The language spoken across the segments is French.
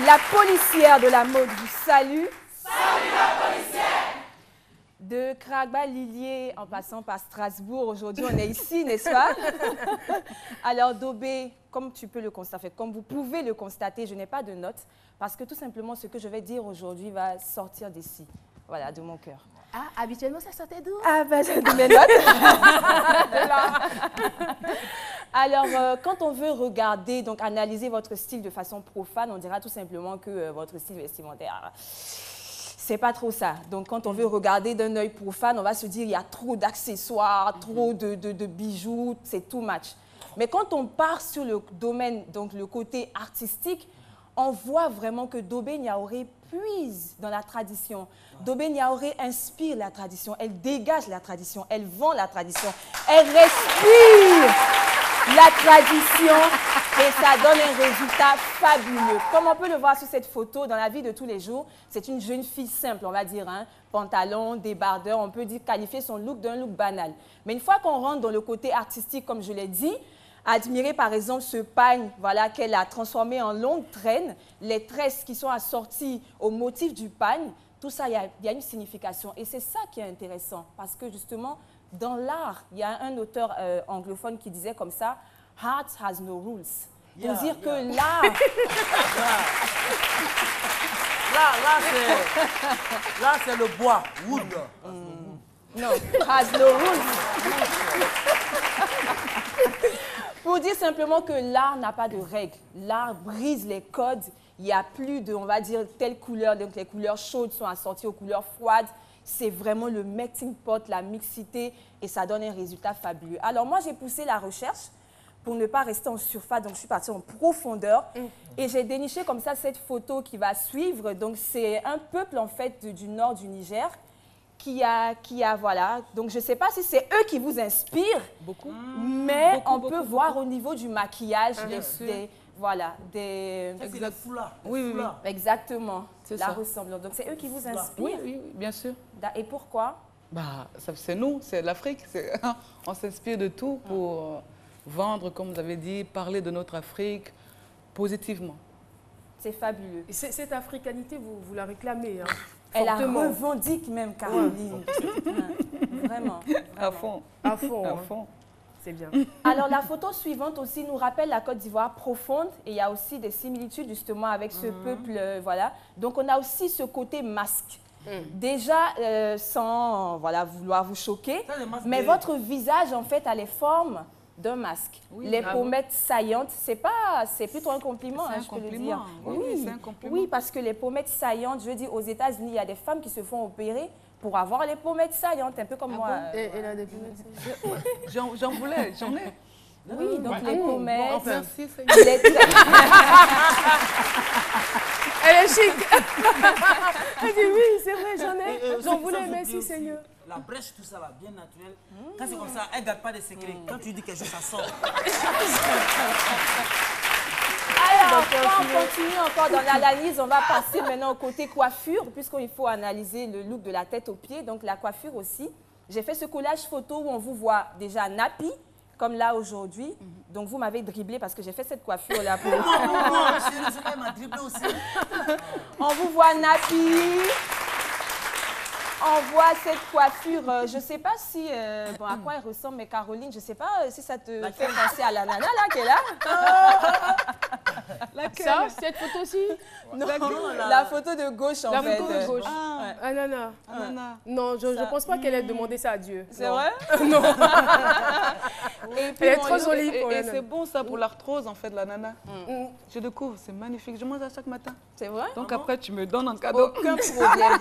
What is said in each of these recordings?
La policière de la mode vous salue. Salut la policière! De Kragba-Lillier en passant par Strasbourg, aujourd'hui on est ici, n'est-ce pas? Alors Dobé, comme tu peux le constater, comme vous pouvez le constater, je n'ai pas de notes parce que tout simplement ce que je vais dire aujourd'hui va sortir d'ici, voilà, de mon cœur. Ah, habituellement ça sortait d'où? Ah ben, de mes notes. Alors, quand on veut regarder, donc analyser votre style de façon profane, on dira tout simplement que votre style vestimentaire, c'est pas trop ça. Donc, quand on veut regarder d'un œil profane, on va se dire il y a trop d'accessoires, trop de bijoux, c'est too much. Mais quand on part sur le domaine, donc le côté artistique, on voit vraiment que Dobé Niaouré puise dans la tradition. Dobé Niaouré inspire la tradition, elle dégage la tradition, elle vend la tradition, elle respire la tradition et ça donne un résultat fabuleux. Comme on peut le voir sur cette photo, dans la vie de tous les jours, c'est une jeune fille simple, on va dire, hein, pantalon, débardeur, on peut dire qualifier son look d'un look banal. Mais une fois qu'on rentre dans le côté artistique, comme je l'ai dit, admirer par exemple ce pagne voilà, qu'elle a transformé en longue traîne, les tresses qui sont assorties au motif du pagne, tout ça, il y a une signification. Et c'est ça qui est intéressant parce que justement, dans l'art, il y a un auteur anglophone qui disait comme ça, « Art has no rules ». Pour dire que l'art... Là, c'est le bois, wood. Non, has no rules. Pour dire simplement que l'art n'a pas de règles. L'art brise les codes. Il n'y a plus de, on va dire, telle couleur. Donc les couleurs chaudes sont assorties aux couleurs froides. C'est vraiment le melting pot, la mixité, et ça donne un résultat fabuleux. Alors moi, j'ai poussé la recherche pour ne pas rester en surface. Donc je suis partie en profondeur et j'ai déniché comme ça cette photo qui va suivre. Donc c'est un peuple en fait du nord du Niger qui a voilà. Donc je ne sais pas si c'est eux qui vous inspirent. Beaucoup. Mais on peut voir au niveau du maquillage, voilà, C'est le foulard. Oui. exactement, la ça. ressemblance. Donc c'est eux qui vous inspirent. Oui, bien sûr. Et pourquoi? Bah, c'est nous, c'est l'Afrique. On s'inspire de tout pour vendre, comme vous avez dit, parler de notre Afrique positivement. C'est fabuleux. Et cette africanité, vous la réclamez, hein, Elle la fortement. revendique même, Caroline. Vraiment. À fond. À fond. À hein. fond. C'est bien. Alors, la photo suivante aussi nous rappelle la Côte d'Ivoire profonde et il y a aussi des similitudes justement avec ce peuple, voilà. Donc, on a aussi ce côté masque. Déjà, sans voilà, vouloir vous choquer, mais votre visage, en fait, a les formes d'un masque. Oui, les bravo. pommettes saillantes, c'est plutôt un compliment, hein, je peux le dire. Oui, c'est un compliment. Oui, parce que les pommettes saillantes, je veux dire, aux États-Unis, il y a des femmes qui se font opérer pour avoir les pommettes saillantes, un peu comme moi. Elle a des pommettes. J'en voulais, j'en ai. Oui, donc les pommettes. Bon, merci, les Elle est chic. Elle dit oui, c'est vrai, j'en ai. J'en voulais, merci Seigneur. La brèche, tout ça, là, bien naturel. Quand c'est comme ça, elle ne garde pas de secret. Quand tu dis quelque chose, ça sort. Alors, on continue encore dans l'analyse. On va passer maintenant au côté coiffure, puisqu'il faut analyser le look de la tête aux pieds. Donc, la coiffure aussi. J'ai fait ce collage photo où on vous voit déjà nappy, comme là aujourd'hui. Donc, vous m'avez dribblé parce que j'ai fait cette coiffure-là pour Moi, sérieusement, elle m'a dribblé aussi. On vous voit nappy. On voit cette coiffure, je ne sais pas si, bon, à quoi elle ressemble, mais Caroline, je ne sais pas si ça te fait penser à la nana là, qui est là. Ça, cette photo-ci? Non, la photo de gauche en fait. La photo de gauche. Ouais. Anana. Non, je ne pense pas qu'elle ait demandé ça à Dieu. C'est vrai? Non. Et puis, Elle est trop jolie pour Et elle. c'est bon ça pour l'arthrose en fait, la nana. Je découvre, c'est magnifique. Je mange à chaque matin. C'est vrai? Donc après, tu me donnes en cadeau. Aucun problème.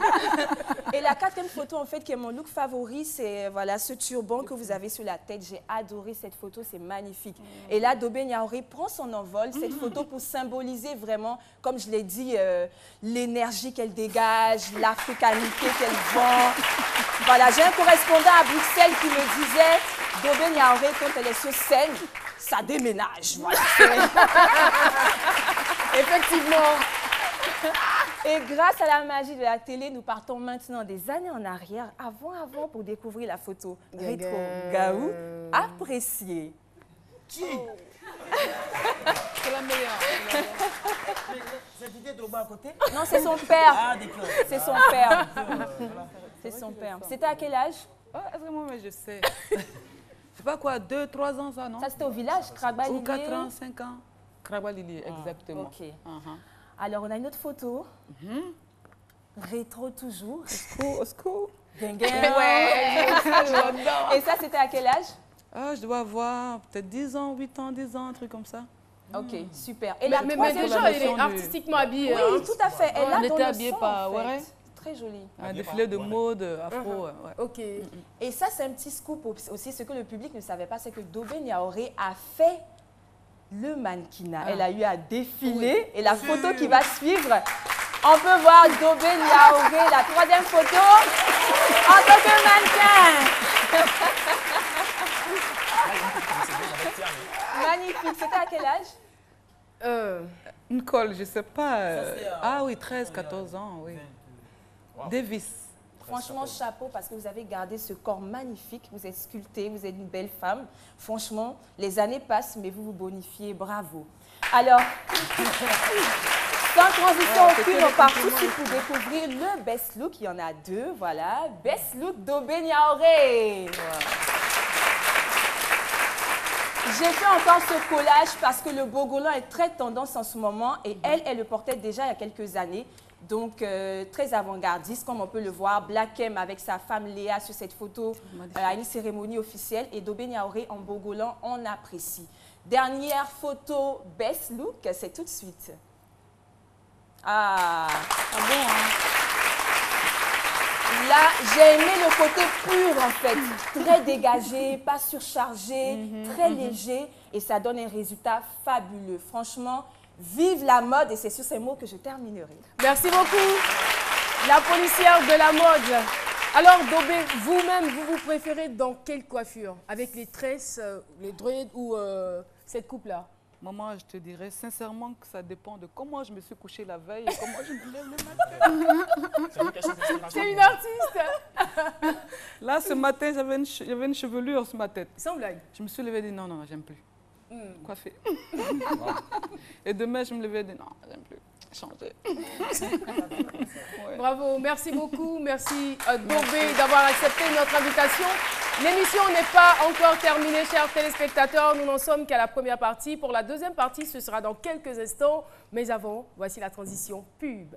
Et la quatrième photo, en fait, qui est mon look favori, c'est voilà, ce turban que vous avez sur la tête. J'ai adoré cette photo, c'est magnifique. Et là, Dobé Niaouré prend son envol, cette photo, pour symboliser vraiment, comme je l'ai dit, l'énergie qu'elle dégage, l'africanité qu'elle vend. Voilà, j'ai un correspondant à Bruxelles qui me disait, Dobé Niaouré, quand elle est sur scène, ça déménage. Voilà. Effectivement. Et grâce à la magie de la télé, nous partons maintenant des années en arrière, avant, pour découvrir la photo rétro Gaou. Appréciée. Qui? C'est la meilleure. C'est Didier Drogba à côté? Non, c'est son père. Ah, d'accord. C'est son père. C'est son père. C'était à quel âge? Est-ce que moi, je sais. Je sais pas quoi, 2, 3 ans, ça, non? Ça, c'était au village, Kragba-Lilié. Ou 4 ans, 5 ans. Kragba-Lilié, exactement. Ok. Alors, on a une autre photo. Rétro toujours. Au secours. Ouais. Et ça, c'était à quel âge? Je dois avoir peut-être 10 ans, 8 ans, 10 ans, un truc comme ça. Ok, super. Et la Mais troisième déjà, il est artistiquement habillé. Oui, tout à fait. Elle On a était dans le habillés son, par en fait. Waré. Très joli. Un défilé de mode afro. Ouais. Ok. Et ça, c'est un petit scoop aussi. Ce que le public ne savait pas, c'est que Dobé Niaoré a fait le mannequinat. Elle a eu à défiler. Et la photo qui va suivre, on peut voir Dobé Niaoré, la troisième photo, en tant que mannequin. Magnifique. C'était à quel âge? Nicole, je ne sais pas. Oui, 13, 14 ans, oui. Davis. Franchement, chapeau, parce que vous avez gardé ce corps magnifique. Vous êtes sculptée, vous êtes une belle femme. Franchement, les années passent, mais vous vous bonifiez. Bravo. Alors, sans transition aucune, on part tout de suite pour découvrir le best look. Il y en a deux, voilà. Best look Dobé Niaoré. J'ai fait encore ce collage parce que le bogolan est très tendance en ce moment et elle le portait déjà il y a quelques années. Donc, très avant-gardiste, comme on peut le voir. Black M avec sa femme Léa sur cette photo à une cérémonie officielle. Et Dobé Niaoré en bogolan, on apprécie. Dernière photo best look, c'est tout de suite. Ah bon, hein? Là, j'ai aimé le côté pur, en fait. Très dégagé, pas surchargé, très léger. Et ça donne un résultat fabuleux. Franchement, vive la mode. Et c'est sur ces mots que je terminerai. Merci beaucoup, la policière de la mode. Alors, Dobé, vous-même, vous préférez dans quelle coiffure? Avec les tresses, les dreads ou cette coupe-là? Maman, je te dirais sincèrement que ça dépend de comment je me suis couchée la veille et comment je me lève le matin. C'est une artiste. Là, ce matin, j'avais une chevelure sur ma tête. Sans blague. Je me suis levée et dit non, j'aime plus. Coiffer. Et demain, je me levais et dit non, j'aime plus. Changer. Ouais. Bravo, merci beaucoup. Merci Dobé d'avoir accepté notre invitation. L'émission n'est pas encore terminée, chers téléspectateurs. Nous n'en sommes qu'à la première partie. Pour la deuxième partie, ce sera dans quelques instants. Mais avant, voici la transition pub.